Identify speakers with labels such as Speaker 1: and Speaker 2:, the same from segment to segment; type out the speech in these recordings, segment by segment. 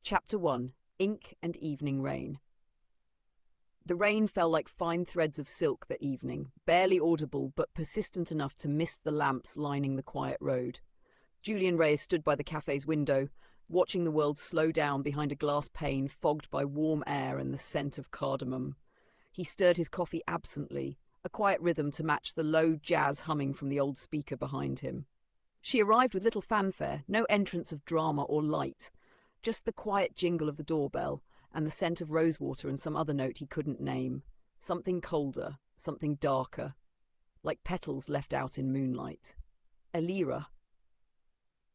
Speaker 1: Chapter 1. Ink and Evening Rain. The rain fell like fine threads of silk that evening, barely audible but persistent enough to mist the lamps lining the quiet road. Julian Reyes stood by the cafe's window, watching the world slow down behind a glass pane fogged by warm air and the scent of cardamom. He stirred his coffee absently, a quiet rhythm to match the low jazz humming from the old speaker behind him. She arrived with little fanfare, no entrance of drama or light, just the quiet jingle of the doorbell and the scent of rosewater and some other note he couldn't name. Something colder, something darker, like petals left out in moonlight. Elira,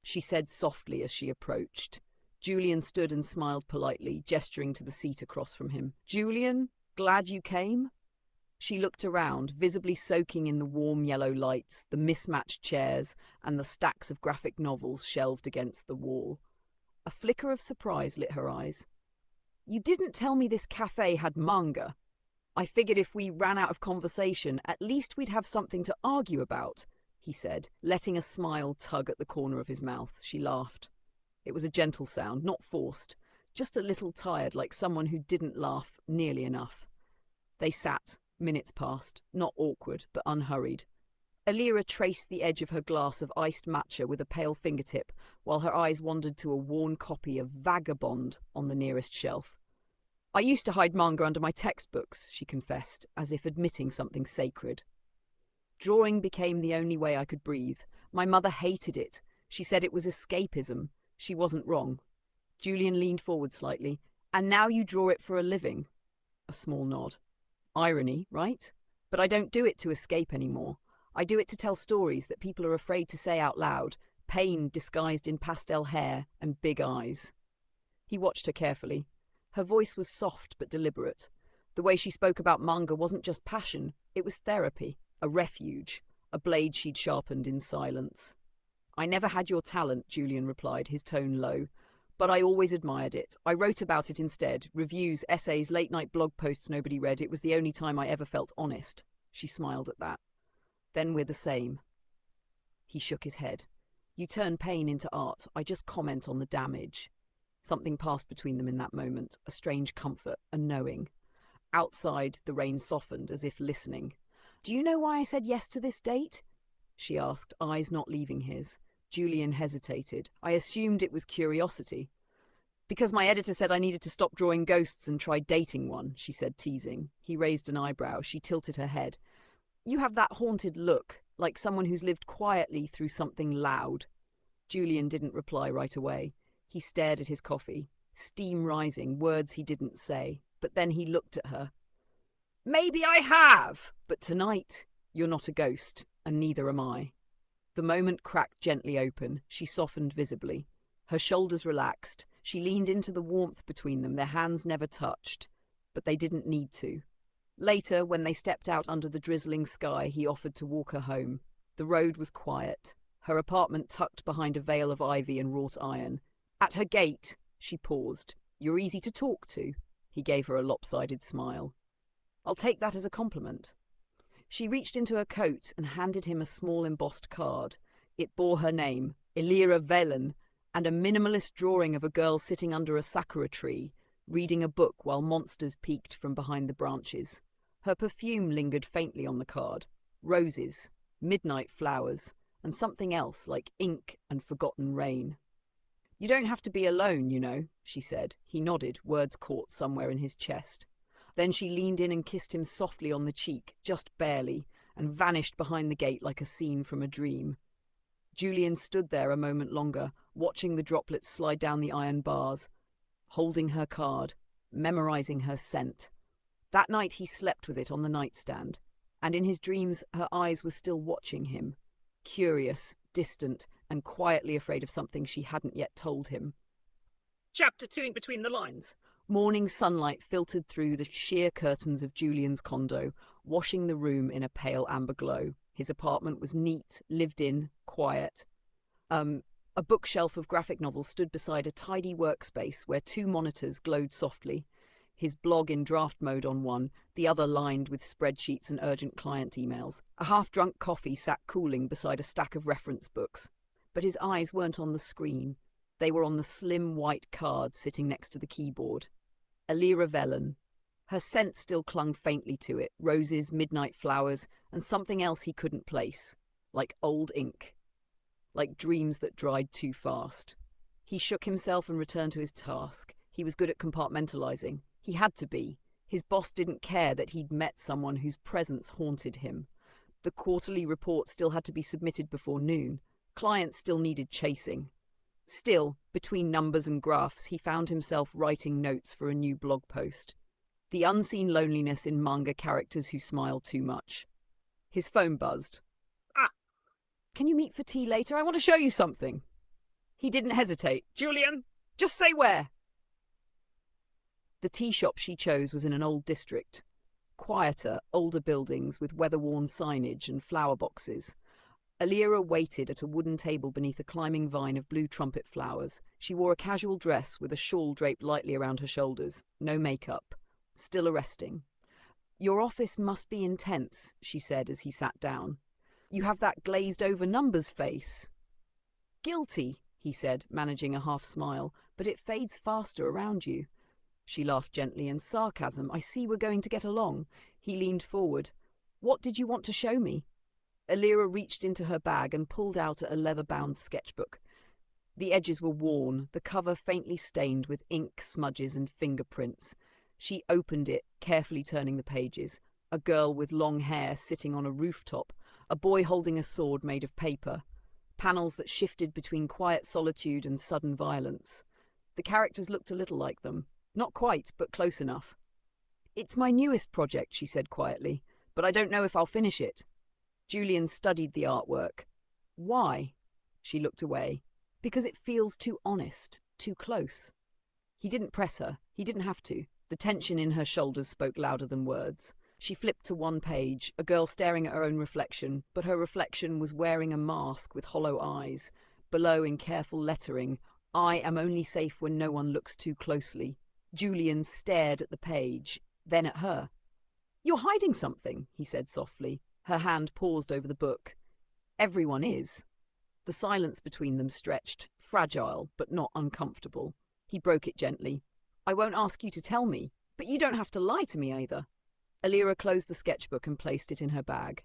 Speaker 1: she said softly as she approached. Julian stood and smiled politely, gesturing to the seat across from him. Julian, glad you came? She looked around, visibly soaking in the warm yellow lights, the mismatched chairs, and the stacks of graphic novels shelved against the wall. A flicker of surprise lit her eyes. You didn't tell me this cafe had manga. I figured if we ran out of conversation, at least we'd have something to argue about, he said, letting a smile tug at the corner of his mouth. She laughed. It was a gentle sound, not forced, just a little tired, like someone who didn't laugh nearly enough. They sat. Minutes passed, not awkward, but unhurried. Elira traced the edge of her glass of iced matcha with a pale fingertip, while her eyes wandered to a worn copy of Vagabond on the nearest shelf. I used to hide manga under my textbooks, she confessed, as if admitting something sacred. Drawing became the only way I could breathe. My mother hated it. She said it was escapism. She wasn't wrong. Julian leaned forward slightly. And now you draw it for a living? A small nod. Irony, right? But I don't do it to escape anymore. I do it to tell stories that people are afraid to say out loud, pain disguised in pastel hair and big eyes. He watched her carefully. Her voice was soft but deliberate. The way she spoke about manga wasn't just passion, it was therapy, a refuge, a blade she'd sharpened in silence. I never had your talent, Julian replied, his tone low. But I always admired it. I wrote about it instead. Reviews, essays, late-night blog posts nobody read. It was the only time I ever felt honest. She smiled at that. Then we're the same. He shook his head. You turn pain into art. I just comment on the damage. Something passed between them in that moment, a strange comfort, a knowing. Outside, the rain softened, as if listening. Do you know why I said yes to this date? She asked, eyes not leaving his. Julian hesitated. I assumed it was curiosity. Because my editor said I needed to stop drawing ghosts and try dating one, she said, teasing. He raised an eyebrow. She tilted her head. You have that haunted look, like someone who's lived quietly through something loud. Julian didn't reply right away. He stared at his coffee, steam rising, words he didn't say. But then he looked at her. Maybe I have, but tonight you're not a ghost, and neither am I. The moment cracked gently open. She softened visibly. Her shoulders relaxed. She leaned into the warmth between them. Their hands never touched. But they didn't need to. Later, when they stepped out under the drizzling sky, he offered to walk her home. The road was quiet. Her apartment tucked behind a veil of ivy and wrought iron. At her gate, she paused. You're easy to talk to. He gave her a lopsided smile. I'll take that as a compliment. She reached into her coat and handed him a small embossed card. It bore her name, Elira Velen, and a minimalist drawing of a girl sitting under a sakura tree, reading a book while monsters peeked from behind the branches. Her perfume lingered faintly on the card. Roses, midnight flowers, and something else like ink and forgotten rain. You don't have to be alone, you know, she said. He nodded, words caught somewhere in his chest. Then she leaned in and kissed him softly on the cheek, just barely, and vanished behind the gate like a scene from a dream. Julian stood there a moment longer, watching the droplets slide down the iron bars, holding her card, memorizing her scent. That night he slept with it on the nightstand, and in his dreams her eyes were still watching him, curious, distant, and quietly afraid of something she hadn't yet told him. Chapter 2 in between the lines. Morning sunlight filtered through the sheer curtains of Julian's condo, washing the room in a pale amber glow. His apartment was neat, lived in, quiet. A bookshelf of graphic novels stood beside a tidy workspace where 2 monitors glowed softly, his blog in draft mode on one, the other lined with spreadsheets and urgent client emails. A half-drunk coffee sat cooling beside a stack of reference books. But his eyes weren't on the screen. They were on the slim white card sitting next to the keyboard. Alira Velen. Her scent still clung faintly to it, roses, midnight flowers, and something else he couldn't place, like old ink, like dreams that dried too fast. He shook himself and returned to his task. He was good at compartmentalizing. He had to be. His boss didn't care that he'd met someone whose presence haunted him. The quarterly report still had to be submitted before noon. Clients still needed chasing. Still, between numbers and graphs, he found himself writing notes for a new blog post. The unseen loneliness in manga characters who smile too much. His phone buzzed. "Ah, can you meet for tea later? I want to show you something." He didn't hesitate. "Julian, just say where." The tea shop she chose was in an old district. Quieter, older buildings with weather-worn signage and flower boxes. Alira waited at a wooden table beneath a climbing vine of blue trumpet flowers. She wore a casual dress with a shawl draped lightly around her shoulders. No makeup. Still arresting. "Your office must be intense," she said as he sat down. "You have that glazed-over numbers face." "Guilty," he said, managing a half-smile, "but it fades faster around you." She laughed gently in sarcasm. "I see we're going to get along." He leaned forward. "What did you want to show me?" Alira reached into her bag and pulled out a leather-bound sketchbook. The edges were worn, the cover faintly stained with ink smudges and fingerprints. She opened it, carefully turning the pages. A girl with long hair sitting on a rooftop, a boy holding a sword made of paper. Panels that shifted between quiet solitude and sudden violence. The characters looked a little like them. Not quite, but close enough. "It's my newest project," she said quietly, "but I don't know if I'll finish it." Julian studied the artwork. "Why?" She looked away. "Because it feels too honest, too close." He didn't press her. He didn't have to. The tension in her shoulders spoke louder than words. She flipped to one page, a girl staring at her own reflection, but her reflection was wearing a mask with hollow eyes. Below, in careful lettering, "I am only safe when no one looks too closely." Julian stared at the page, then at her. "You're hiding something," he said softly. Her hand paused over the book. "Everyone is." The silence between them stretched, fragile but not uncomfortable. He broke it gently. "I won't ask you to tell me, but you don't have to lie to me either." Alira closed the sketchbook and placed it in her bag.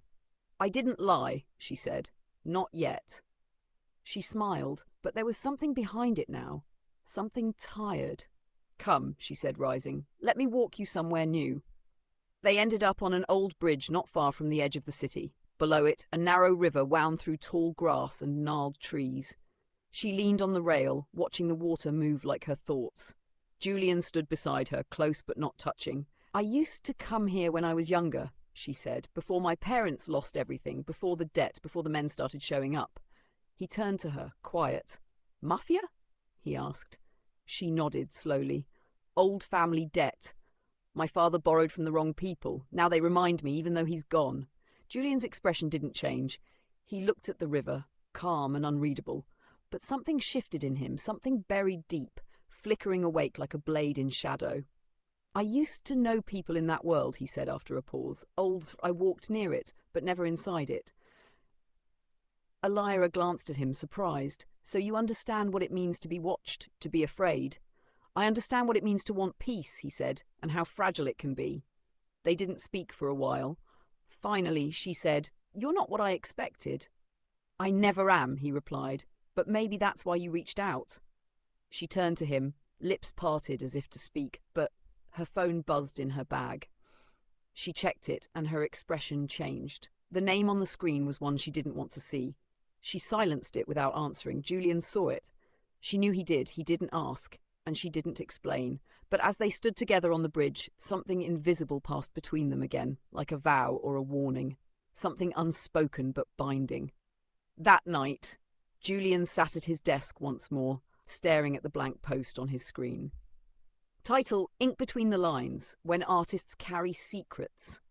Speaker 1: "I didn't lie," she said. "Not yet." She smiled, but there was something behind it now. Something tired. "Come," she said, rising. "Let me walk you somewhere new." They ended up on an old bridge not far from the edge of the city. Below it, a narrow river wound through tall grass and gnarled trees. She leaned on the rail, watching the water move like her thoughts. Julian stood beside her, close but not touching. "I used to come here when I was younger," she said, "before my parents lost everything, before the debt, before the men started showing up." He turned to her, quiet. "Mafia?" he asked. She nodded slowly. "Old family debt. My father borrowed from the wrong people. Now they remind me, even though he's gone." Julian's expression didn't change. He looked at the river, calm and unreadable. But something shifted in him, something buried deep, flickering awake like a blade in shadow. "I used to know people in that world," he said after a pause. "I walked near it, but never inside it." Alira glanced at him, surprised. "So you understand what it means to be watched, to be afraid?" "I understand what it means to want peace," he said, "and how fragile it can be." They didn't speak for a while. Finally, she said, "You're not what I expected." "I never am," he replied, "but maybe that's why you reached out." She turned to him, lips parted as if to speak, but her phone buzzed in her bag. She checked it, and her expression changed. The name on the screen was one she didn't want to see. She silenced it without answering. Julian saw it. She knew he did. He didn't ask, and she didn't explain. But as they stood together on the bridge, something invisible passed between them again, like a vow or a warning. Something unspoken but binding. That night, Julian sat at his desk once more, staring at the blank post on his screen. Title: Ink Between the Lines, When Artists Carry Secrets.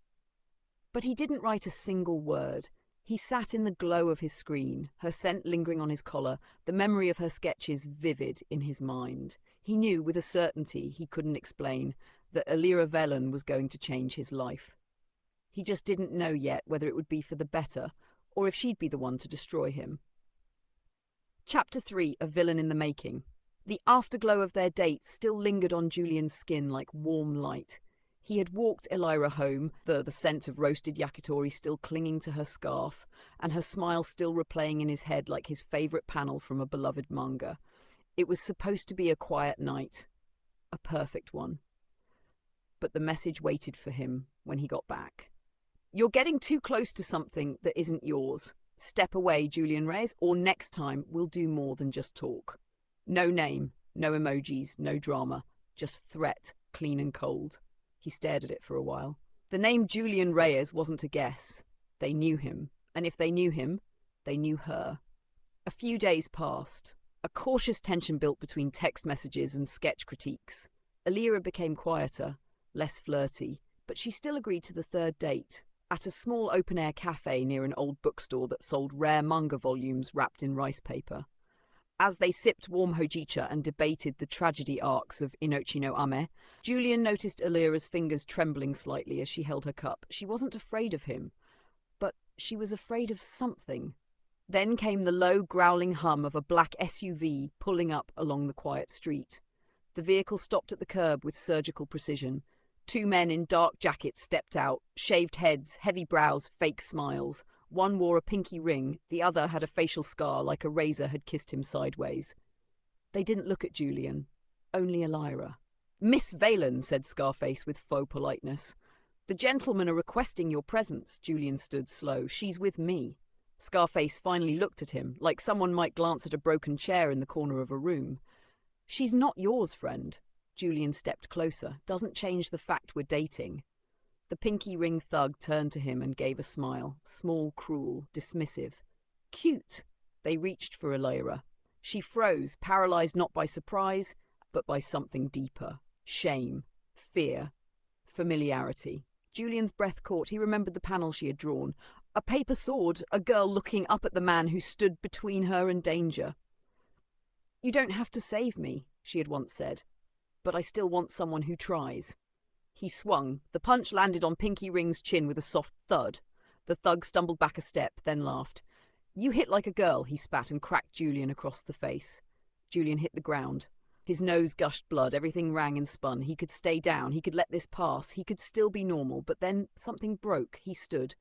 Speaker 1: But he didn't write a single word. He sat in the glow of his screen, her scent lingering on his collar, the memory of her sketches vivid in his mind. He knew with a certainty he couldn't explain that Alira Velen was going to change his life. He just didn't know yet whether it would be for the better, or if she'd be the one to destroy him. Chapter 3, A Villain in the Making. The afterglow of their date still lingered on Julian's skin like warm light. He had walked Elira home, the scent of roasted yakitori still clinging to her scarf, and her smile still replaying in his head like his favourite panel from a beloved manga. It was supposed to be a quiet night, a perfect one. But the message waited for him when he got back. "You're getting too close to something that isn't yours. Step away, Julian Reyes, or next time we'll do more than just talk." No name, no emojis, no drama, just threat, clean and cold. He stared at it for a while. The name Julian Reyes wasn't a guess. They knew him, and if they knew him, they knew her. A few days passed. A cautious tension built between text messages and sketch critiques. Elira became quieter, less flirty, but she still agreed to the third date, at a small open-air cafe near an old bookstore that sold rare manga volumes wrapped in rice paper. As they sipped warm hojicha and debated the tragedy arcs of Inochi no Ame, Julian noticed Elira's fingers trembling slightly as she held her cup. She wasn't afraid of him, but she was afraid of something. Then came the low, growling hum of a black SUV pulling up along the quiet street. The vehicle stopped at the curb with surgical precision. Two men in dark jackets stepped out, shaved heads, heavy brows, fake smiles. One wore a pinky ring, the other had a facial scar like a razor had kissed him sideways. They didn't look at Julian, only Elira. "Miss Valen," said Scarface with faux politeness. "The gentlemen are requesting your presence." Julian stood slow. "She's with me." Scarface finally looked at him, like someone might glance at a broken chair in the corner of a room. "She's not yours, friend." Julian stepped closer. "Doesn't change the fact we're dating." The pinky ring thug turned to him and gave a smile, small, cruel, dismissive. "Cute." They reached for Elira. She froze, paralyzed not by surprise, but by something deeper. Shame, fear, familiarity. Julian's breath caught. He remembered the panel she had drawn. A paper sword, a girl looking up at the man who stood between her and danger. "You don't have to save me," she had once said, "but I still want someone who tries." He swung. The punch landed on Pinky Ring's chin with a soft thud. The thug stumbled back a step, then laughed. "You hit like a girl," he spat and cracked Julian across the face. Julian hit the ground. His nose gushed blood, everything rang and spun. He could stay down, he could let this pass, he could still be normal, but then something broke. He stood.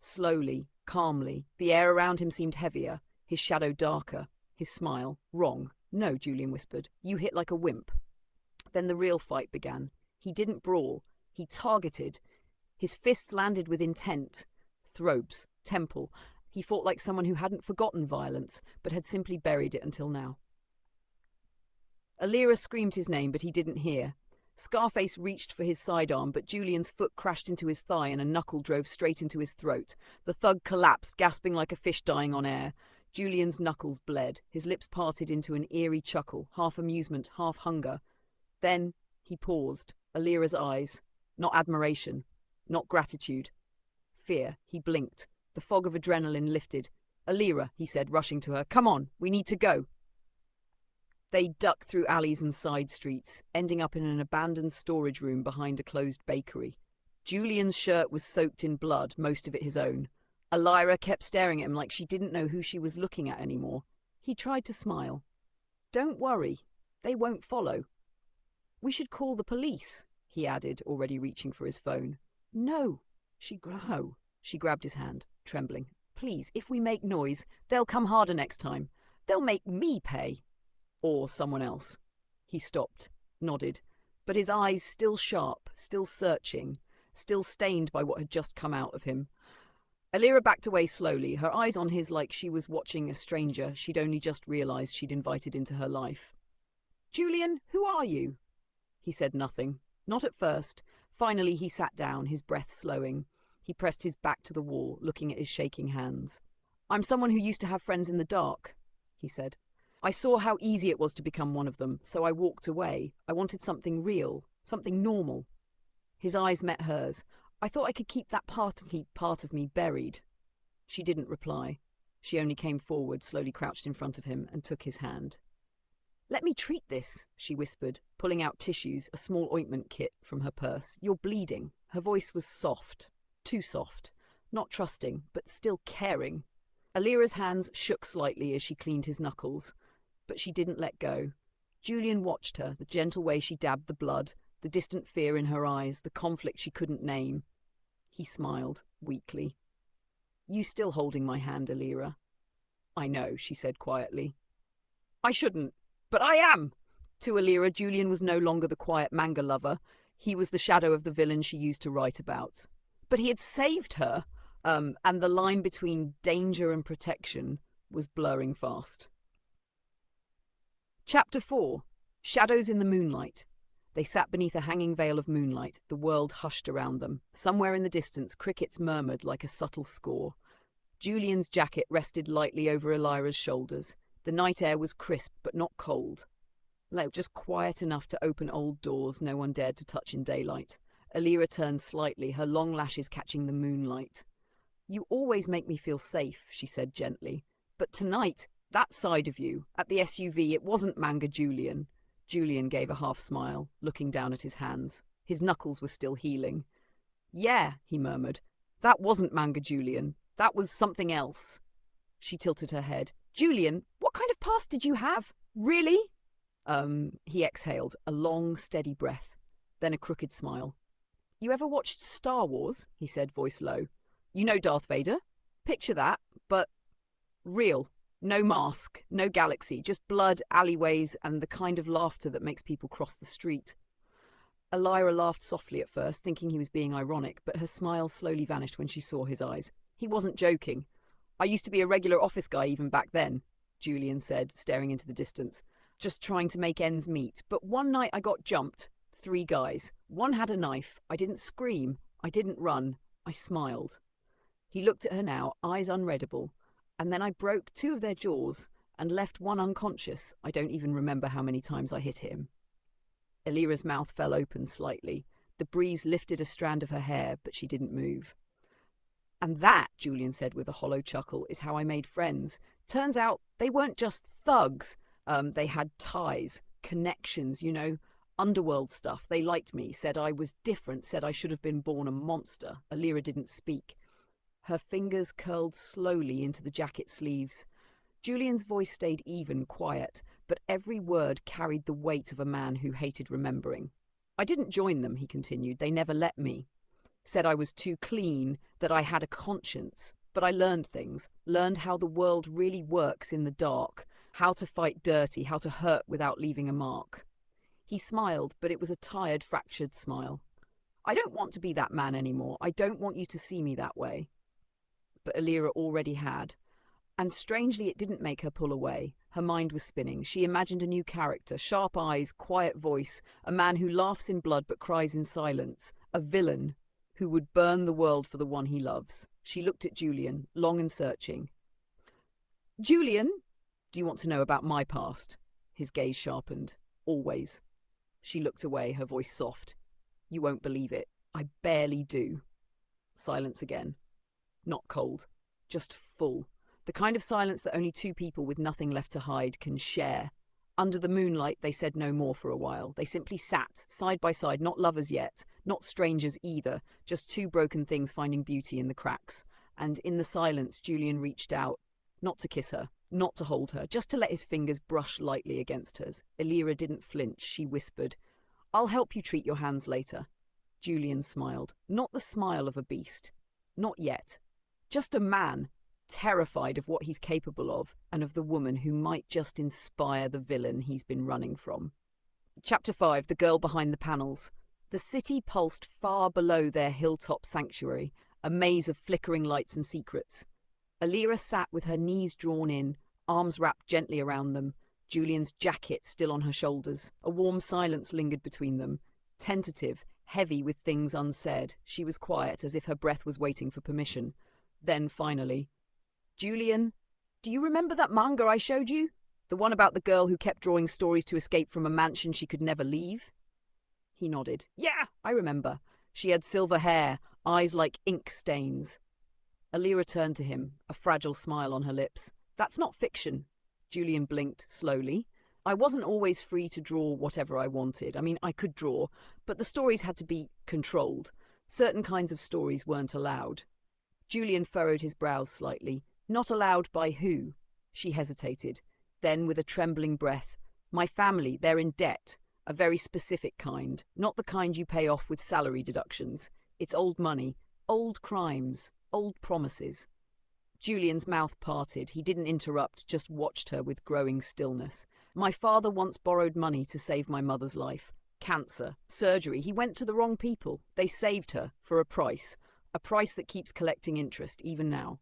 Speaker 1: Slowly, calmly. The air around him seemed heavier, his shadow darker, his smile wrong. "No," Julian whispered. "You hit like a wimp." Then the real fight began. He didn't brawl. He targeted. His fists landed with intent. Throats, temple. He fought like someone who hadn't forgotten violence, but had simply buried it until now. Elira screamed his name, but he didn't hear. Scarface reached for his sidearm, but Julian's foot crashed into his thigh and a knuckle drove straight into his throat. The thug collapsed, gasping like a fish dying on air. Julian's knuckles bled. His lips parted into an eerie chuckle, half amusement, half hunger. Then he paused. Elira's eyes. Not admiration. Not gratitude. Fear. He blinked. The fog of adrenaline lifted. "Elira," he said, rushing to her. "Come on, we need to go." They ducked through alleys and side streets, ending up in an abandoned storage room behind a closed bakery. Julian's shirt was soaked in blood, most of it his own. Elira kept staring at him like she didn't know who she was looking at anymore. He tried to smile. "Don't worry. They won't follow." "We should call the police," he added, already reaching for his phone. No. She grabbed his hand, trembling. "Please, if we make noise, they'll come harder next time. They'll make me pay. Or someone else." He stopped, nodded, but his eyes still sharp, still searching, still stained by what had just come out of him. Elira backed away slowly, her eyes on his like she was watching a stranger she'd only just realized she'd invited into her life. "Julian, who are you?" He said nothing. Not at first. Finally he sat down, his breath slowing. He pressed his back to the wall, looking at his shaking hands. "I'm someone who used to have friends in the dark," he said. "I saw how easy it was to become one of them, so I walked away. I wanted something real, something normal." His eyes met hers. "I thought I could keep that part of me buried." She didn't reply. She only came forward, slowly crouched in front of him, and took his hand. "Let me treat this," she whispered, pulling out tissues, a small ointment kit from her purse. "You're bleeding." Her voice was soft, too soft, not trusting, but still caring. Elira's hands shook slightly as she cleaned his knuckles, but she didn't let go. Julian watched her, the gentle way she dabbed the blood, the distant fear in her eyes, the conflict she couldn't name. He smiled, weakly. "You still holding my hand, Alira?" "I know," she said quietly. "I shouldn't, but I am!" To Alira, Julian was no longer the quiet manga lover. He was the shadow of the villain she used to write about. But he had saved her, and the line between danger and protection was blurring fast. Chapter 4. Shadows in the Moonlight. They sat beneath a hanging veil of moonlight, the world hushed around them. Somewhere in the distance, crickets murmured like a subtle score. Julian's jacket rested lightly over Alira's shoulders. The night air was crisp but not cold. Just quiet enough to open old doors no one dared to touch in daylight. Alira turned slightly, her long lashes catching the moonlight. "You always make me feel safe," she said gently. "But tonight, that side of you, at the SUV, it wasn't Manga Julian." Julian gave a half smile, looking down at his hands. His knuckles were still healing. "Yeah," he murmured. "That wasn't Manga Julian. That was something else." She tilted her head. "Julian, what kind of past did you have? Really?" He exhaled, a long, steady breath, then a crooked smile. "You ever watched Star Wars?" he said, voice low. "You know Darth Vader? Picture that, but real. No mask, no galaxy, just blood, alleyways, and the kind of laughter that makes people cross the street." Alira laughed softly at first, thinking he was being ironic, but her smile slowly vanished when she saw his eyes. He wasn't joking. "I used to be a regular office guy even back then," Julian said, staring into the distance. "Just trying to make ends meet. But one night I got jumped. 3 guys. One had a knife. I didn't scream. I didn't run. I smiled." He looked at her now, eyes unreadable. "And then I broke 2 of their jaws and left one unconscious. I don't even remember how many times I hit him." Alira's mouth fell open slightly. The breeze lifted a strand of her hair, but she didn't move. "And that," Julian said with a hollow chuckle, "is how I made friends. Turns out they weren't just thugs. They had ties, connections, underworld stuff. They liked me, said I was different, said I should have been born a monster." Alira didn't speak. Her fingers curled slowly into the jacket sleeves. Julian's voice stayed even, quiet, but every word carried the weight of a man who hated remembering. "I didn't join them," he continued. "They never let me. Said I was too clean, that I had a conscience. But I learned things, learned how the world really works in the dark, how to fight dirty, how to hurt without leaving a mark." He smiled, but it was a tired, fractured smile. "I don't want to be that man anymore. I don't want you to see me that way." But Alira already had. And strangely, it didn't make her pull away. Her mind was spinning. She imagined a new character, sharp eyes, quiet voice, a man who laughs in blood but cries in silence, a villain who would burn the world for the one he loves. She looked at Julian, long and searching. "Julian, do you want to know about my past?" His gaze sharpened. "Always." She looked away, her voice soft. "You won't believe it. I barely do." Silence again. Not cold, just full. The kind of silence that only 2 people with nothing left to hide can share. Under the moonlight, they said no more for a while. They simply sat, side by side, not lovers yet, not strangers either, just 2 broken things finding beauty in the cracks. And in the silence, Julian reached out, not to kiss her, not to hold her, just to let his fingers brush lightly against hers. Alira didn't flinch. She whispered, "I'll help you treat your hands later." Julian smiled. Not the smile of a beast. Not yet. Just a man, terrified of what he's capable of and of the woman who might just inspire the villain he's been running from. Chapter 5. The Girl Behind the Panels. The city pulsed far below their hilltop sanctuary, a maze of flickering lights and secrets. Alira sat with her knees drawn in, arms wrapped gently around them, Julian's jacket still on her shoulders. A warm silence lingered between them, tentative, heavy with things unsaid. She was quiet, as if her breath was waiting for permission. Then, finally, "Julian, do you remember that manga I showed you? The one about the girl who kept drawing stories to escape from a mansion she could never leave?" He nodded. "Yeah, I remember. She had silver hair, eyes like ink stains." Alira turned to him, a fragile smile on her lips. "That's not fiction." Julian blinked slowly. "I wasn't always free to draw whatever I wanted. I mean, I could draw, but the stories had to be controlled. Certain kinds of stories weren't allowed." Julian furrowed his brows slightly. "Not allowed by who?" She hesitated. Then, with a trembling breath, My family, they're in debt. A very specific kind, not the kind you pay off with salary deductions. It's old money, old crimes, old promises. Julian's mouth parted. He didn't interrupt, just watched her with growing stillness. My father once borrowed money to save my mother's life. Cancer, surgery. He went to the wrong people. They saved her for a price that keeps collecting interest, even now.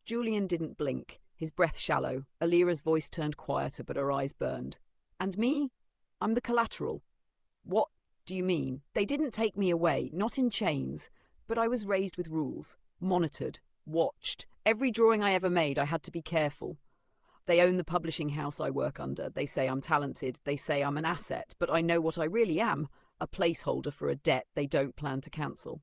Speaker 1: Julian didn't blink, his breath shallow. Alira's voice turned quieter, but her eyes burned. And me? I'm the collateral. What do you mean? They didn't take me away, not in chains, but I was raised with rules, monitored, watched. Every drawing I ever made, I had to be careful. They own the publishing house I work under. They say I'm talented. They say I'm an asset, but I know what I really am, a placeholder for a debt they don't plan to cancel.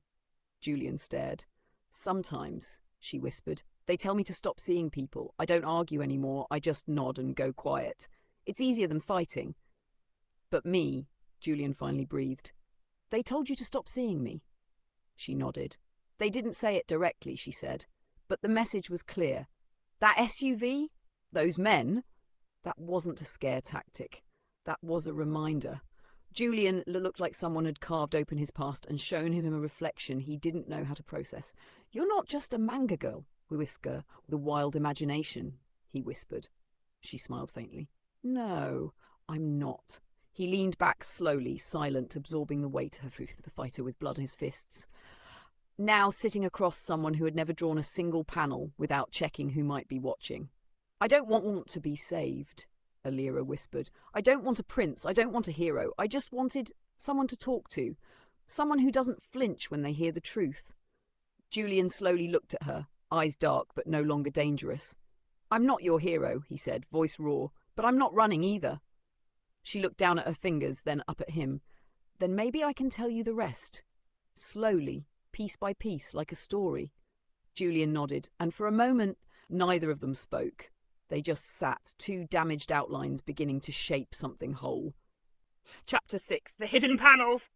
Speaker 1: Julian stared. Sometimes, she whispered, they tell me to stop seeing people. I don't argue anymore. I just nod and go quiet. It's easier than fighting. But me, Julian finally breathed. They told you to stop seeing me. She nodded. They didn't say it directly, she said, but the message was clear. That SUV? Those men? That wasn't a scare tactic. That was a reminder. Julian looked like someone had carved open his past and shown him a reflection he didn't know how to process. You're not just a manga girl, whisker, with a wild imagination, he whispered. She smiled faintly. No, I'm not. He leaned back slowly, silent, absorbing the weight of the fighter with blood in his fists. Now sitting across someone who had never drawn a single panel without checking who might be watching. I don't want to be saved, Alira whispered. I don't want a prince. I don't want a hero. I just wanted someone to talk to. Someone who doesn't flinch when they hear the truth. Julian slowly looked at her, eyes dark but no longer dangerous. I'm not your hero, he said, voice raw, but I'm not running either. She looked down at her fingers, then up at him. Then maybe I can tell you the rest. Slowly, piece by piece, like a story. Julian nodded, and for a moment, neither of them spoke. They just sat, two damaged outlines beginning to shape something whole.
Speaker 2: Chapter 6, The Hidden Panels.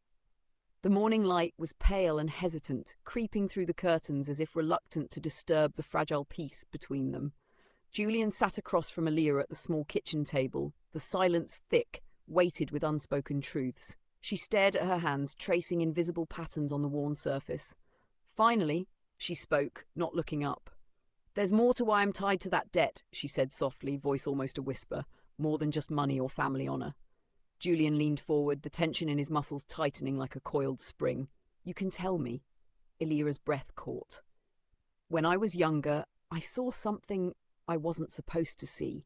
Speaker 1: The morning light was pale and hesitant, creeping through the curtains as if reluctant to disturb the fragile peace between them. Julian sat across from Alira at the small kitchen table, the silence thick, weighted with unspoken truths. She stared at her hands, tracing invisible patterns on the worn surface. Finally, she spoke, not looking up. There's more to why I'm tied to that debt, she said softly, voice almost a whisper, more than just money or family honour. Julian leaned forward, the tension in his muscles tightening like a coiled spring. You can tell me. Alira's breath caught. When I was younger, I saw something I wasn't supposed to see.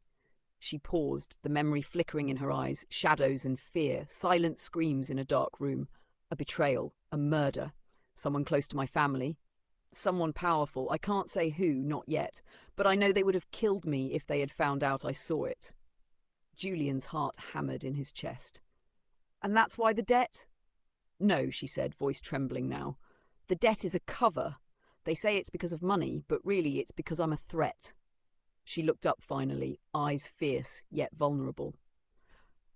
Speaker 1: She paused, the memory flickering in her eyes, shadows and fear, silent screams in a dark room. A betrayal, a murder. Someone close to my family. Someone powerful. I can't say who, not yet, but I know they would have killed me if they had found out I saw it. Julian's heart hammered in his chest. And that's why the debt? No, she said, voice trembling now. The debt is a cover. They say it's because of money, but really it's because I'm a threat. She looked up finally, eyes fierce, yet vulnerable.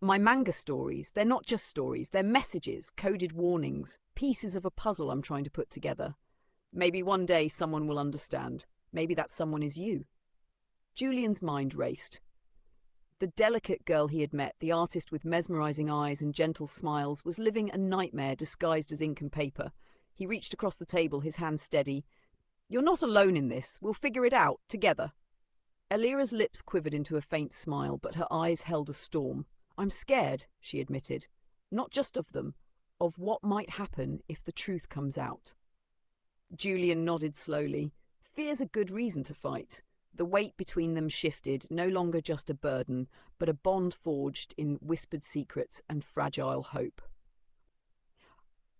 Speaker 1: My manga stories, they're not just stories, they're messages, coded warnings, pieces of a puzzle I'm trying to put together. Maybe one day someone will understand. Maybe that someone is you. Julian's mind raced. The delicate girl he had met, the artist with mesmerizing eyes and gentle smiles, was living a nightmare disguised as ink and paper. He reached across the table, his hand steady. You're not alone in this. We'll figure it out, together. Alira's lips quivered into a faint smile, but her eyes held a storm. I'm scared, she admitted. Not just of them, of what might happen if the truth comes out. Julian nodded slowly. Fear's a good reason to fight. The weight between them shifted, no longer just a burden, but a bond forged in whispered secrets and fragile hope.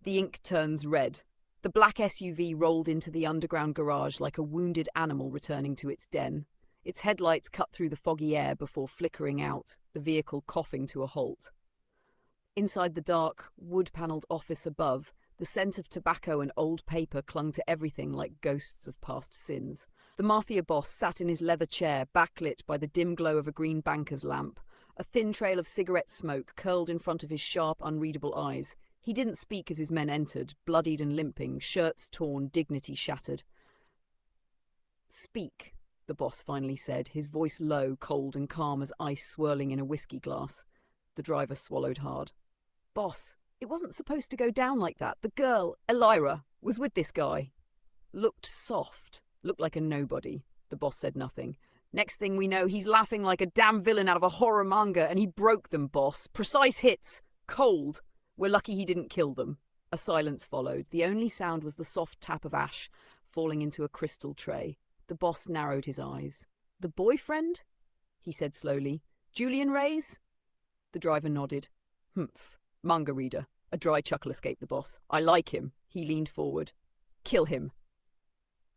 Speaker 1: The ink turns red. The black SUV rolled into the underground garage like a wounded animal returning to its den. Its headlights cut through the foggy air before flickering out, the vehicle coughing to a halt. Inside the dark, wood-panelled office above, the scent of tobacco and old paper clung to everything like ghosts of past sins. The mafia boss sat in his leather chair, backlit by the dim glow of a green banker's lamp. A thin trail of cigarette smoke curled in front of his sharp, unreadable eyes. He didn't speak as his men entered, bloodied and limping, shirts torn, dignity shattered. Speak, the boss finally said, his voice low, cold and calm as ice swirling in a whiskey glass. The driver swallowed hard. Boss, it wasn't supposed to go down like that. The girl, Elira, was with this guy. Looked soft. Looked like a nobody. The boss said nothing. Next thing we know, he's laughing like a damn villain out of a horror manga, and he broke them, boss. Precise hits. Cold. We're lucky he didn't kill them. A silence followed. The only sound was the soft tap of ash falling into a crystal tray. The boss narrowed his eyes. The boyfriend? He said slowly. Julian Reyes? The driver nodded. Humph. Manga reader. A dry chuckle escaped the boss. I like him. He leaned forward. Kill him.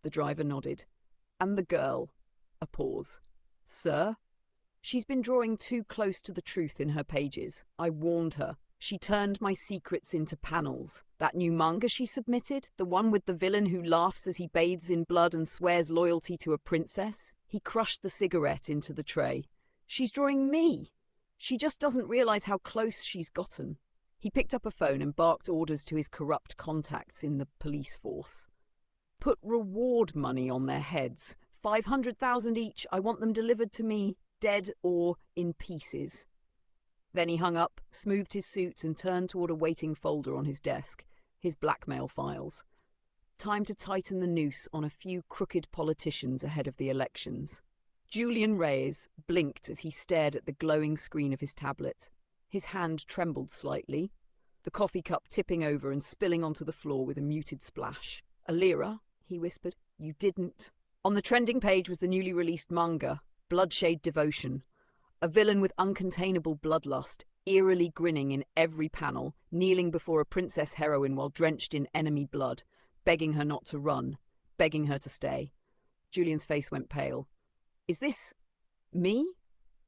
Speaker 1: The driver nodded. And the girl? A pause. Sir? She's been drawing too close to the truth in her pages. I warned her. She turned my secrets into panels. That new manga she submitted, the one with the villain who laughs as he bathes in blood and swears loyalty to a princess, he crushed the cigarette into the tray. She's drawing me. She just doesn't realize how close she's gotten. He picked up a phone and barked orders to his corrupt contacts in the police force. Put reward money on their heads. 500,000 each. I want them delivered to me, dead or in pieces. Then he hung up, smoothed his suit, and turned toward a waiting folder on his desk, his blackmail files. Time to tighten the noose on a few crooked politicians ahead of the elections. Julian Reyes blinked as he stared at the glowing screen of his tablet. His hand trembled slightly, the coffee cup tipping over and spilling onto the floor with a muted splash. Elira, he whispered, you didn't. On the trending page was the newly released manga, Bloodshade Devotion. A villain with uncontainable bloodlust, eerily grinning in every panel, kneeling before a princess heroine while drenched in enemy blood, begging her not to run, begging her to stay. Julian's face went pale. Is this me?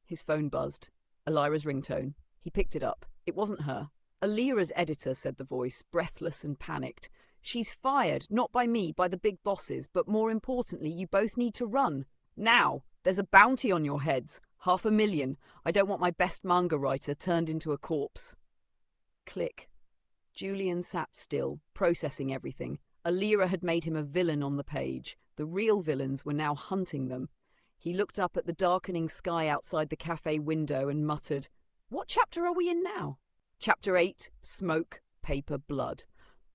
Speaker 1: His phone buzzed. Elira's ringtone. He picked it up. It wasn't her. Elira's editor, said the voice, breathless and panicked. She's fired, not by me, by the big bosses, but more importantly, you both need to run. Now. There's a bounty on your heads. 500,000. I don't want my best manga writer turned into a corpse. Click. Julian sat still, processing everything. Elira had made him a villain on the page. The real villains were now hunting them. He looked up at the darkening sky outside the cafe window and muttered, What chapter are we in now? Chapter 8, Smoke, Paper, Blood.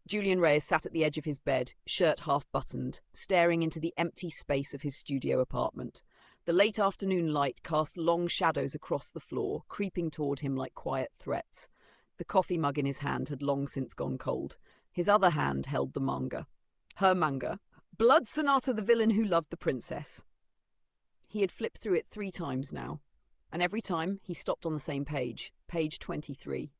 Speaker 1: Julian Reyes sat at the edge of his bed, shirt half buttoned, staring into the empty space of his studio apartment. The late afternoon light cast long shadows across the floor, creeping toward him like quiet threats. The coffee mug in his hand had long since gone cold. His other hand held the manga. Her manga. Blood Sonata, the villain who loved the princess. He had flipped through it 3 times now, and every time he stopped on the same page, page 23.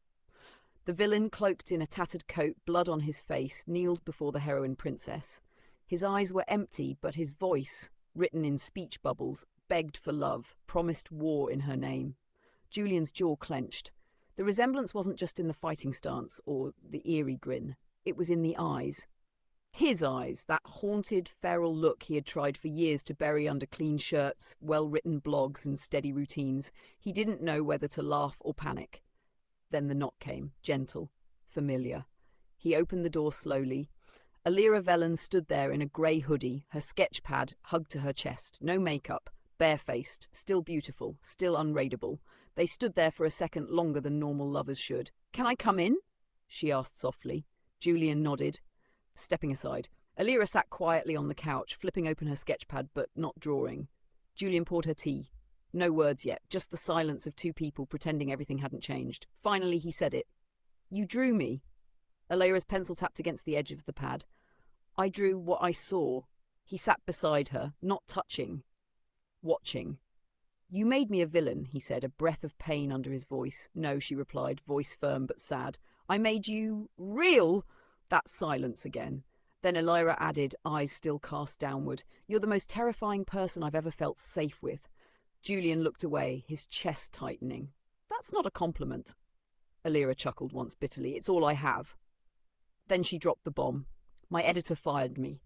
Speaker 1: The villain, cloaked in a tattered coat, blood on his face, kneeled before the heroine princess. His eyes were empty, but his voice, written in speech bubbles, begged for love, promised war in her name. Julian's jaw clenched. The resemblance wasn't just in the fighting stance or the eerie grin. It was in the eyes. His eyes, that haunted, feral look he had tried for years to bury under clean shirts, well-written blogs and steady routines. He didn't know whether to laugh or panic. Then the knock came, gentle, familiar. He opened the door slowly. Elira Velen stood there in a grey hoodie, her sketch pad hugged to her chest, no makeup, barefaced, still beautiful, still unraidable. They stood there for a second longer than normal lovers should. Can I come in? She asked softly. Julian nodded, stepping aside. Elira sat quietly on the couch, flipping open her sketch pad but not drawing. Julian poured her tea. No words yet, just the silence of 2 people pretending everything hadn't changed. Finally he said it. You drew me. Elira's pencil tapped against the edge of the pad. I drew what I saw. He sat beside her, not touching, watching. You made me a villain, he said, a breath of pain under his voice. No, she replied, voice firm but sad. I made you real. That silence again. Then Elira added, eyes still cast downward. You're the most terrifying person I've ever felt safe with. Julian looked away, his chest tightening. That's not a compliment. Elira chuckled once bitterly. It's all I have. Then she dropped the bomb. My editor fired me.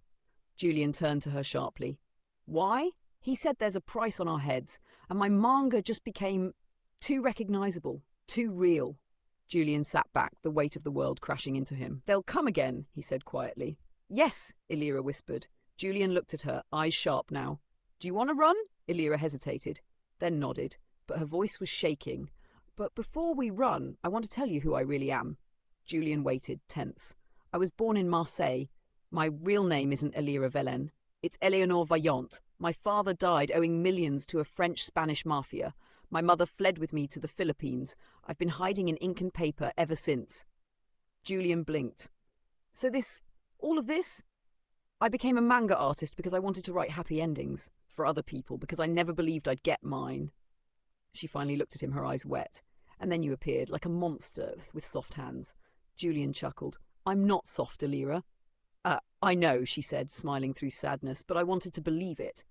Speaker 1: Julian turned to her sharply. Why? He said there's a price on our heads, and my manga just became too recognizable, too real. Julian sat back, the weight of the world crashing into him. They'll come again, he said quietly. Yes, Elira whispered. Julian looked at her, eyes sharp now. Do you want to run? Elira hesitated, then nodded, but her voice was shaking. But before we run, I want to tell you who I really am. Julian waited, tense. I was born in Marseille. My real name isn't Elira Velen. It's Eleanor Vaillant. My father died owing millions to a French-Spanish mafia. My mother fled with me to the Philippines. I've been hiding in ink and paper ever since. Julian blinked. So all of this? I became a manga artist because I wanted to write happy endings for other people, because I never believed I'd get mine. She finally looked at him, her eyes wet. And then you appeared, like a monster with soft hands. Julian chuckled. I'm not soft, Elira. I know, she said, smiling through sadness, but I wanted to believe it.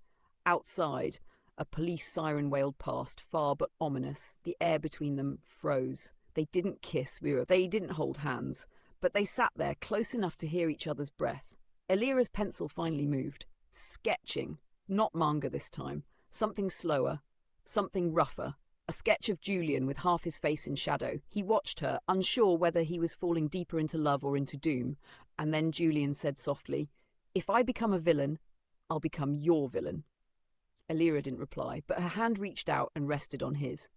Speaker 1: Outside, a police siren wailed past, far but ominous. The air between them froze. They didn't kiss, Vera. They didn't hold hands. But they sat there, close enough to hear each other's breath. Elira's pencil finally moved. Sketching. Not manga this time. Something slower. Something rougher. A sketch of Julian with half his face in shadow. He watched her, unsure whether he was falling deeper into love or into doom. And then Julian said softly, If I become a villain, I'll become your villain. Elira didn't reply, but her hand reached out and rested on his.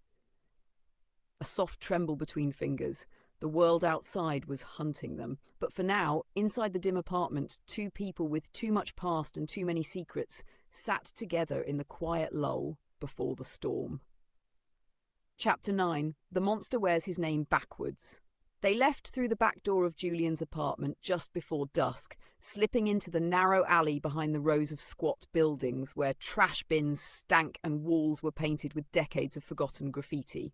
Speaker 1: A soft tremble between fingers. The world outside was hunting them. But for now, inside the dim apartment, two people with too much past and too many secrets sat together in the quiet lull before the storm. Chapter 9. The Monster Wears His Name Backwards. They left through the back door of Julian's apartment just before dusk, slipping into the narrow alley behind the rows of squat buildings where trash bins stank and walls were painted with decades of forgotten graffiti.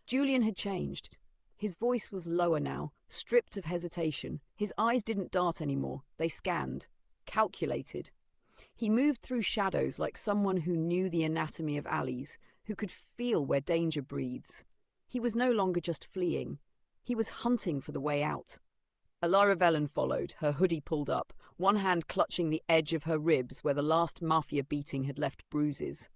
Speaker 1: Julian had changed. His voice was lower now, stripped of hesitation. His eyes didn't dart anymore. They scanned, calculated. He moved through shadows like someone who knew the anatomy of alleys, who could feel where danger breathes. He was no longer just fleeing. He was hunting for the way out. Elira Velen followed, her hoodie pulled up, one hand clutching the edge of her ribs where the last mafia beating had left bruises.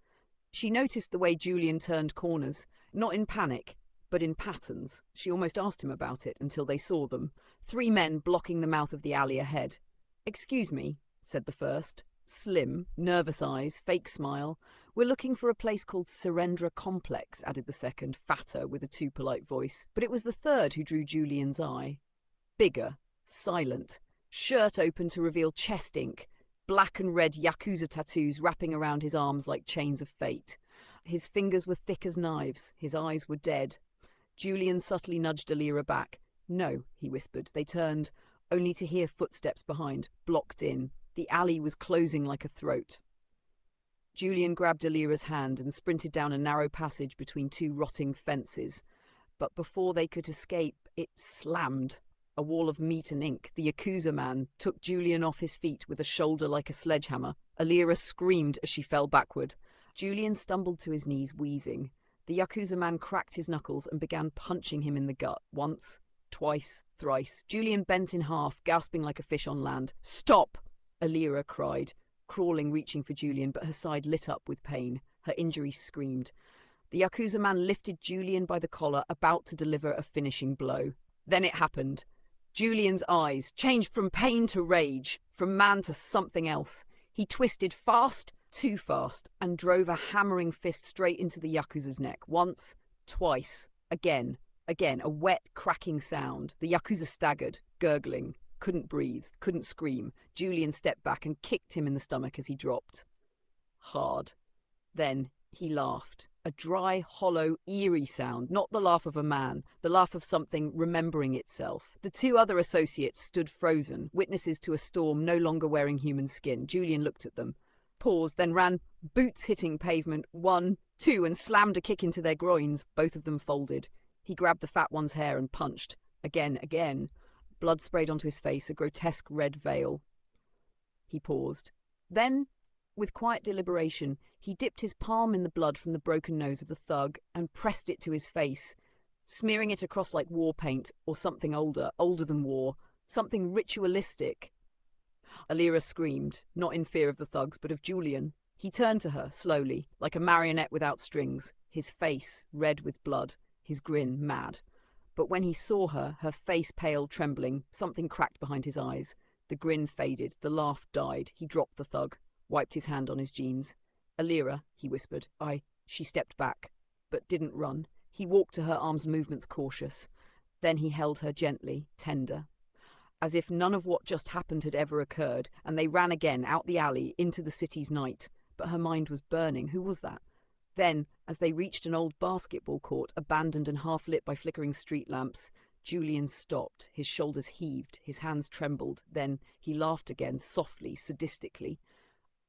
Speaker 1: She noticed the way Julian turned corners, not in panic, but in patterns. She almost asked him about it until they saw them. 3 men blocking the mouth of the alley ahead. "Excuse me," said the first. Slim, nervous eyes, fake smile. "We're looking for a place called Surrendra Complex," added the second, fatter, with a too polite voice. But it was the third who drew Julian's eye. Bigger, silent, shirt open to reveal chest ink, black and red Yakuza tattoos wrapping around his arms like chains of fate. His fingers were thick as knives, his eyes were dead. Julian subtly nudged Elira back. "No," he whispered. They turned, only to hear footsteps behind, blocked in. The alley was closing like a throat. Julian grabbed Elira's hand and sprinted down a narrow passage between 2 rotting fences. But before they could escape, it slammed. A wall of meat and ink. The Yakuza man took Julian off his feet with a shoulder like a sledgehammer. Elira screamed as she fell backward. Julian stumbled to his knees, wheezing. The Yakuza man cracked his knuckles and began punching him in the gut. Once, twice, thrice. Julian bent in half, gasping like a fish on land. "Stop!" Elira cried, crawling, reaching for Julian, but her side lit up with pain. Her injury screamed. The Yakuza man lifted Julian by the collar, about to deliver a finishing blow. Then it happened. Julian's eyes changed from pain to rage, from man to something else. He twisted fast, too fast, and drove a hammering fist straight into the Yakuza's neck. Once, twice, again, a wet, cracking sound. The Yakuza staggered, gurgling. Couldn't breathe, couldn't scream. Julian stepped back and kicked him in the stomach as he dropped. Hard. Then he laughed. A dry, hollow, eerie sound, not the laugh of a man, the laugh of something remembering itself. The 2 other associates stood frozen, witnesses to a storm, no longer wearing human skin. Julian looked at them, paused, then ran, boots hitting pavement, 1, 2, and slammed a kick into their groins. Both of them folded. He grabbed the fat one's hair and punched. Again. Blood sprayed onto his face, a grotesque red veil. He paused. Then, with quiet deliberation, he dipped his palm in the blood from the broken nose of the thug and pressed it to his face, smearing it across like war paint, or something older than war, something ritualistic. Elira screamed, not in fear of the thugs, but of Julian. He turned to her, slowly, like a marionette without strings, his face red with blood, his grin mad. But when he saw her, her face pale, trembling, something cracked behind his eyes. The grin faded, the laugh died. He dropped the thug, wiped his hand on his jeans. "Elira," he whispered. She stepped back, but didn't run. He walked to her, arms movements cautious. Then he held her gently, tender, as if none of what just happened had ever occurred, and they ran again, out the alley, into the city's night. But her mind was burning. Who was that? Then, as they reached an old basketball court, abandoned and half-lit by flickering street lamps, Julian stopped. His shoulders heaved, his hands trembled. Then he laughed again, softly, sadistically.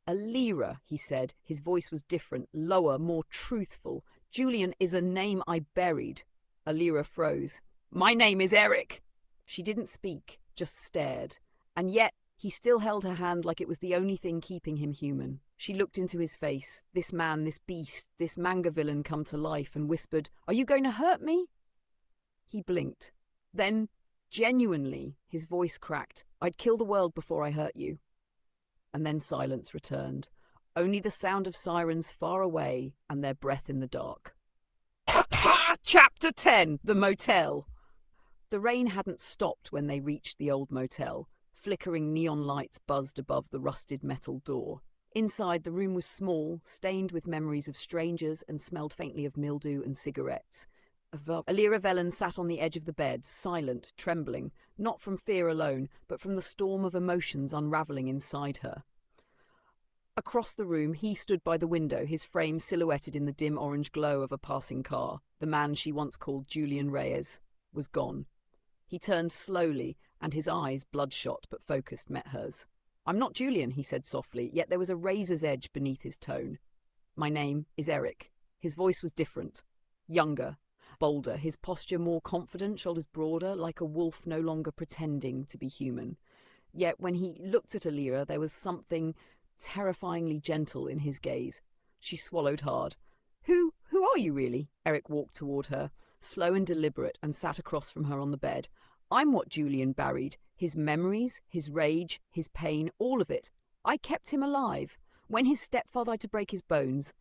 Speaker 1: "Alira," he said. His voice was different, lower, more truthful. "Julian is a name I buried." Alira froze. "My name is Eric." She didn't speak, just stared. And yet, he still held her hand like it was the only thing keeping him human. She looked into his face, this man, this beast, this manga villain come to life, and whispered, "Are you going to hurt me?" He blinked. Then, genuinely, his voice cracked. "I'd kill the world before I hurt you." And then silence returned. Only the sound of sirens far away and their breath in the dark. Chapter 10. The Motel. The rain hadn't stopped when they reached the old motel. Flickering neon lights buzzed above the rusted metal door. Inside, the room was small, stained with memories of strangers, and smelled faintly of mildew and cigarettes. Alira Velen sat on the edge of the bed, silent, trembling, not from fear alone, but from the storm of emotions unravelling inside her. Across the room, he stood by the window, his frame silhouetted in the dim orange glow of a passing car. The man she once called Julian Reyes was gone. He turned slowly, and his eyes, bloodshot but focused, met hers. "I'm not Julian," he said softly, yet there was a razor's edge beneath his tone. "My name is Eric." His voice was different. Younger, bolder, his posture more confident, shoulders broader, like a wolf no longer pretending to be human. Yet when he looked at Alira, there was something terrifyingly gentle in his gaze. She swallowed hard. Who are you really?" Eric walked toward her, slow and deliberate, and sat across from her on the bed. "I'm what Julian buried. His memories, his rage, his pain, all of it. I kept him alive. When his stepfather had to break his bones,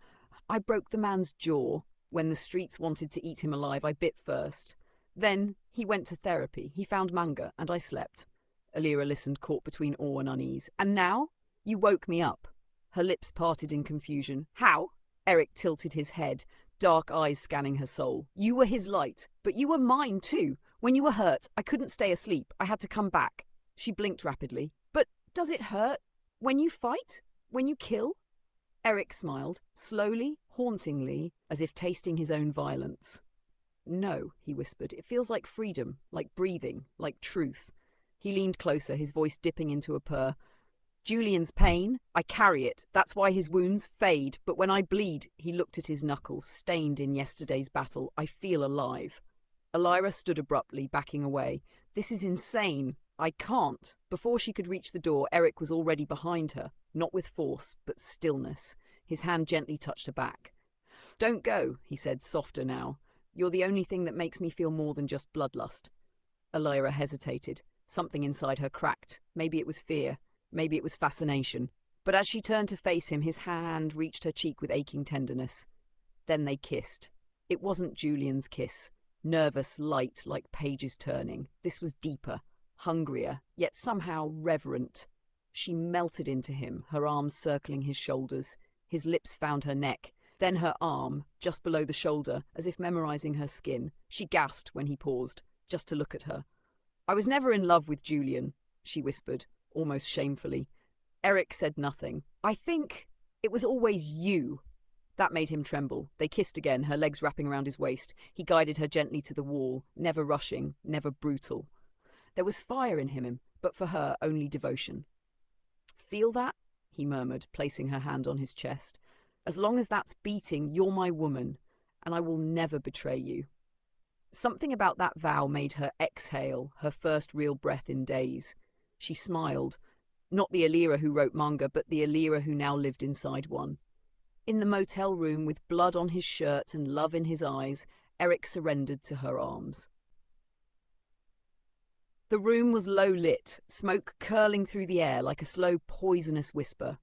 Speaker 1: I broke the man's jaw. When the streets wanted to eat him alive, I bit first. Then he went to therapy. He found Manga, and I slept." Alira listened, caught between awe and unease. "And now? You woke me up." Her lips parted in confusion. "How?" Eric tilted his head, dark eyes scanning her soul. "You were his light, but you were mine too. When you were hurt, I couldn't stay asleep. I had to come back." She blinked rapidly. "But does it hurt? When you fight? When you kill?" Eric smiled, slowly, hauntingly, as if tasting his own violence. "No," he whispered. "It feels like freedom, like breathing, like truth." He leaned closer, his voice dipping into a purr. "Julian's pain, I carry it. That's why his wounds fade. But when I bleed," he looked at his knuckles, stained in yesterday's battle, "I feel alive." Alira stood abruptly, backing away. "This is insane. I can't." Before she could reach the door, Eric was already behind her, not with force, but stillness. His hand gently touched her back. "Don't go," he said, softer now. "You're the only thing that makes me feel more than just bloodlust." Alira hesitated. Something inside her cracked. Maybe it was fear. Maybe it was fascination. But as she turned to face him, his hand reached her cheek with aching tenderness. Then they kissed. It wasn't Julian's kiss. Nervous, light, like pages turning. This was deeper, hungrier, yet somehow reverent. She melted into him, her arms circling his shoulders. His lips found her neck, then her arm, just below the shoulder, as if memorizing her skin. She gasped when he paused, just to look at her. "I was never in love with Julian," she whispered, almost shamefully. Eric said nothing. "I think it was always you." That made him tremble. They kissed again, her legs wrapping around his waist. He guided her gently to the wall, never rushing, never brutal. There was fire in him, but for her, only devotion. "Feel that?" he murmured, placing her hand on his chest. "As long as that's beating, you're my woman, and I will never betray you." Something about that vow made her exhale, her first real breath in days. She smiled. Not the Alira who wrote manga, but the Alira who now lived inside one. In the motel room, with blood on his shirt and love in his eyes, Eric surrendered to her arms. The room was low lit, smoke curling through the air like a slow, poisonous whisper.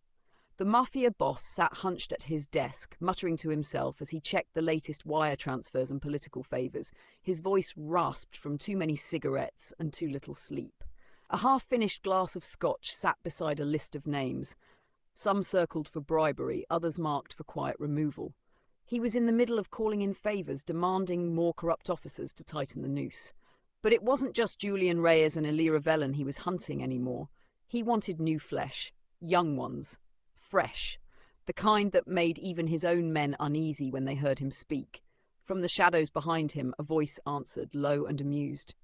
Speaker 1: The mafia boss sat hunched at his desk, muttering to himself as he checked the latest wire transfers and political favours. His voice rasped from too many cigarettes and too little sleep. A half-finished glass of scotch sat beside a list of names. Some circled for bribery, others marked for quiet removal. He was in the middle of calling in favours, demanding more corrupt officers to tighten the noose. But it wasn't just Julian Reyes and Elira Velen he was hunting anymore. He wanted new flesh, young ones, fresh, the kind that made even his own men uneasy when they heard him speak. From the shadows behind him, a voice answered, low and amused.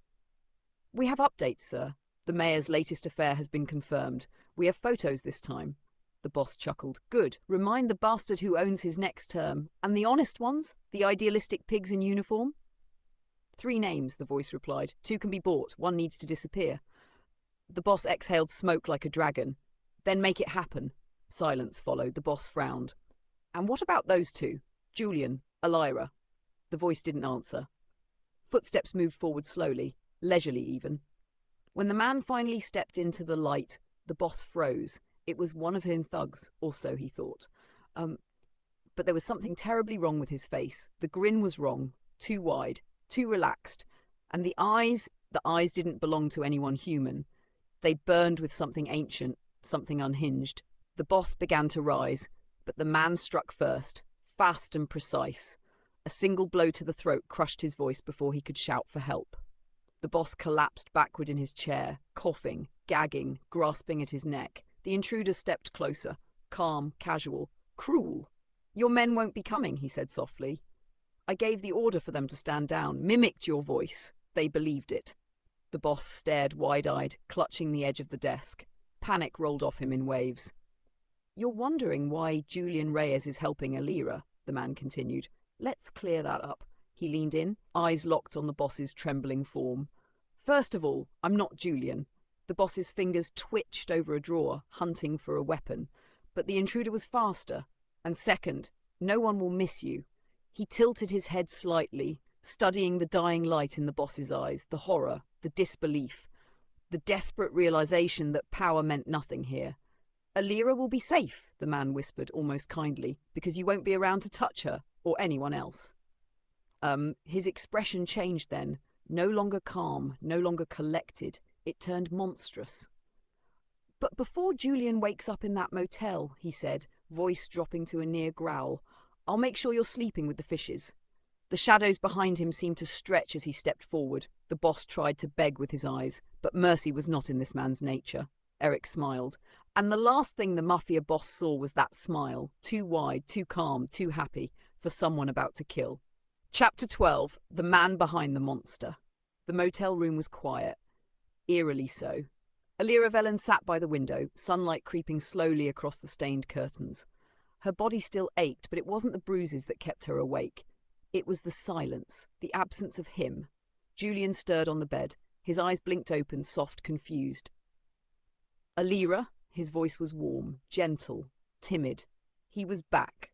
Speaker 1: "We have updates, sir. The mayor's latest affair has been confirmed. We have photos this time." The boss chuckled. "Good. Remind the bastard who owns his next term. And the honest ones? The idealistic pigs in uniform?" "3 names," the voice replied. 2 can be bought. 1 needs to disappear." The boss exhaled smoke like a dragon. "Then make it happen." Silence followed. The boss frowned. "And what about those 2? Julian, Elira?" The voice didn't answer. Footsteps moved forward slowly, leisurely even. When the man finally stepped into the light, the boss froze. It was one of his thugs, or so he thought. But there was something terribly wrong with his face. The grin was wrong, too wide, too relaxed. And the eyes didn't belong to anyone human. They burned with something ancient, something unhinged. The boss began to rise, but the man struck first, fast and precise. A single blow to the throat crushed his voice before he could shout for help. The boss collapsed backward in his chair, coughing, gagging, grasping at his neck. The intruder stepped closer, calm, casual, cruel. "Your men won't be coming," he said softly. "I gave the order for them to stand down, mimicked your voice. They believed it." The boss stared wide-eyed, clutching the edge of the desk. Panic rolled off him in waves. "You're wondering why Julian Reyes is helping Elira," the man continued. "Let's clear that up." He leaned in, eyes locked on the boss's trembling form. "First of all, I'm not Julian." The boss's fingers twitched over a drawer, hunting for a weapon. But the intruder was faster. "And second, no one will miss you." He tilted his head slightly, studying the dying light in the boss's eyes, the horror, the disbelief, the desperate realization that power meant nothing here. "Elira will be safe," the man whispered, almost kindly, "because you won't be around to touch her, or anyone else." His expression changed then, no longer calm, no longer collected. It turned monstrous. "But before Julian wakes up in that motel," he said, voice dropping to a near growl, "I'll make sure you're sleeping with the fishes." The shadows behind him seemed to stretch as he stepped forward. The boss tried to beg with his eyes, but mercy was not in this man's nature. Eric smiled. And the last thing the mafia boss saw was that smile, too wide, too calm, too happy, for someone about to kill. Chapter 12. The Man Behind the Monster. The motel room was quiet. Eerily so. Elira Velen sat by the window, sunlight creeping slowly across the stained curtains. Her body still ached, but it wasn't the bruises that kept her awake. It was the silence, the absence of him. Julian stirred on the bed. His eyes blinked open, soft, confused. "Elira?" His voice was warm, gentle, timid. He was back.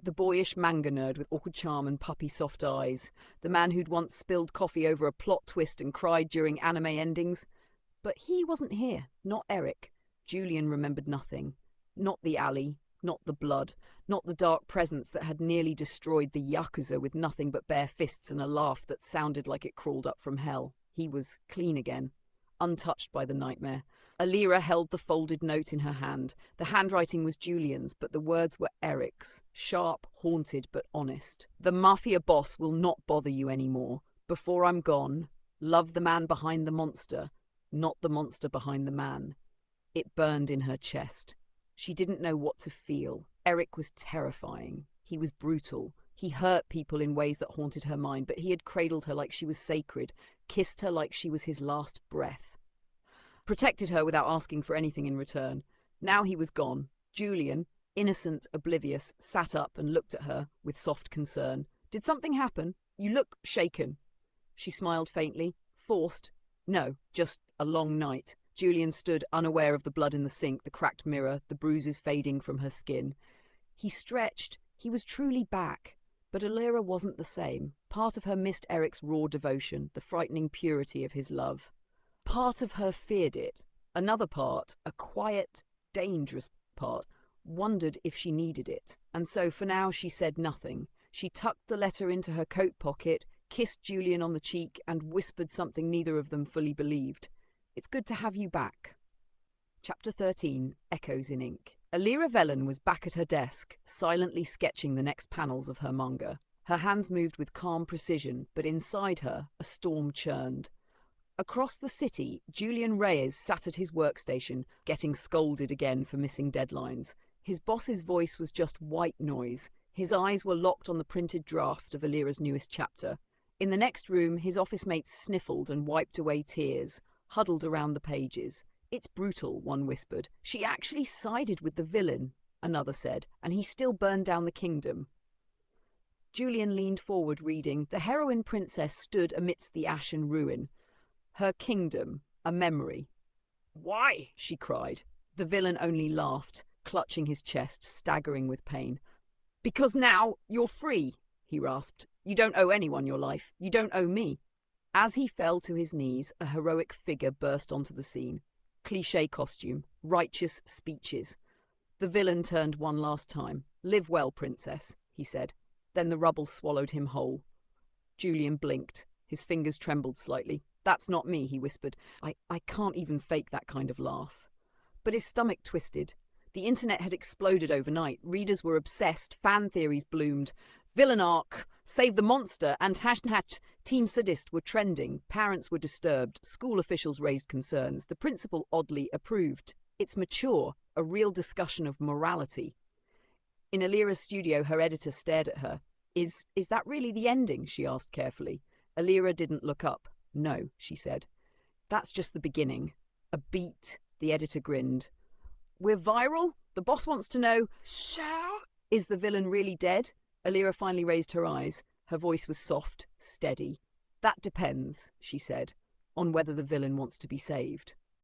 Speaker 1: The boyish manga nerd with awkward charm and puppy-soft eyes. The man who'd once spilled coffee over a plot twist and cried during anime endings. But he wasn't here, not Eric. Julian remembered nothing. Not the alley, not the blood, not the dark presence that had nearly destroyed the Yakuza with nothing but bare fists and a laugh that sounded like it crawled up from hell. He was clean again, untouched by the nightmare. Elira held the folded note in her hand. The handwriting was Julian's, but the words were Eric's. Sharp, haunted, but honest. "The mafia boss will not bother you anymore. Before I'm gone, love the man behind the monster, not the monster behind the man." It burned in her chest. She didn't know what to feel. Eric was terrifying. He was brutal. He hurt people in ways that haunted her mind, but he had cradled her like she was sacred, kissed her like she was his last breath. Protected her without asking for anything in return. Now he was gone. Julian, innocent, oblivious, sat up and looked at her with soft concern. "Did something happen? You look shaken." She smiled faintly. "Forced? No, just a long night." Julian stood unaware of the blood in the sink, the cracked mirror, the bruises fading from her skin. He stretched. He was truly back. But Elira wasn't the same. Part of her missed Eric's raw devotion, the frightening purity of his love. Part of her feared it. Another part, a quiet, dangerous part, wondered if she needed it. And so for now she said nothing. She tucked the letter into her coat pocket, kissed Julian on the cheek, and whispered something neither of them fully believed. "It's good to have you back." Chapter 13. Echoes in Ink. Alira Velen was back at her desk, silently sketching the next panels of her manga. Her hands moved with calm precision, but inside her, a storm churned. Across the city, Julian Reyes sat at his workstation, getting scolded again for missing deadlines. His boss's voice was just white noise. His eyes were locked on the printed draft of Alira's newest chapter. In the next room, his office mates sniffled and wiped away tears, huddled around the pages. "It's brutal," one whispered. "She actually sided with the villain," another said, "and he still burned down the kingdom." Julian leaned forward, reading. The heroine princess stood amidst the ash and ruin. Her kingdom, a memory.
Speaker 2: Why?
Speaker 1: She cried. The villain only laughed, clutching his chest, staggering with pain. "Because now you're free," he rasped. "You don't owe anyone your life. You don't owe me." As he fell to his knees, a heroic figure burst onto the scene. Cliché costume, righteous speeches. The villain turned one last time. "Live well, princess," he said. Then the rubble swallowed him whole. Julian blinked. His fingers trembled slightly. "That's not me," he whispered. I can't even fake that kind of laugh." But his stomach twisted. The internet had exploded overnight. Readers were obsessed. Fan theories bloomed. Villain arc, save the monster, and # Team Sadist were trending. Parents were disturbed. School officials raised concerns. The principal oddly approved. It's mature, a real discussion of morality. In Alira's studio, her editor stared at her. Is that really the ending?" she asked carefully. Alira didn't look up. "No," she said. "That's just the beginning." A beat, the editor grinned. "We're viral? The boss wants to know,
Speaker 2: So?
Speaker 1: is the villain really dead?" Alira finally raised her eyes. Her voice was soft, steady. "That depends," she said, "on whether the villain wants to be saved."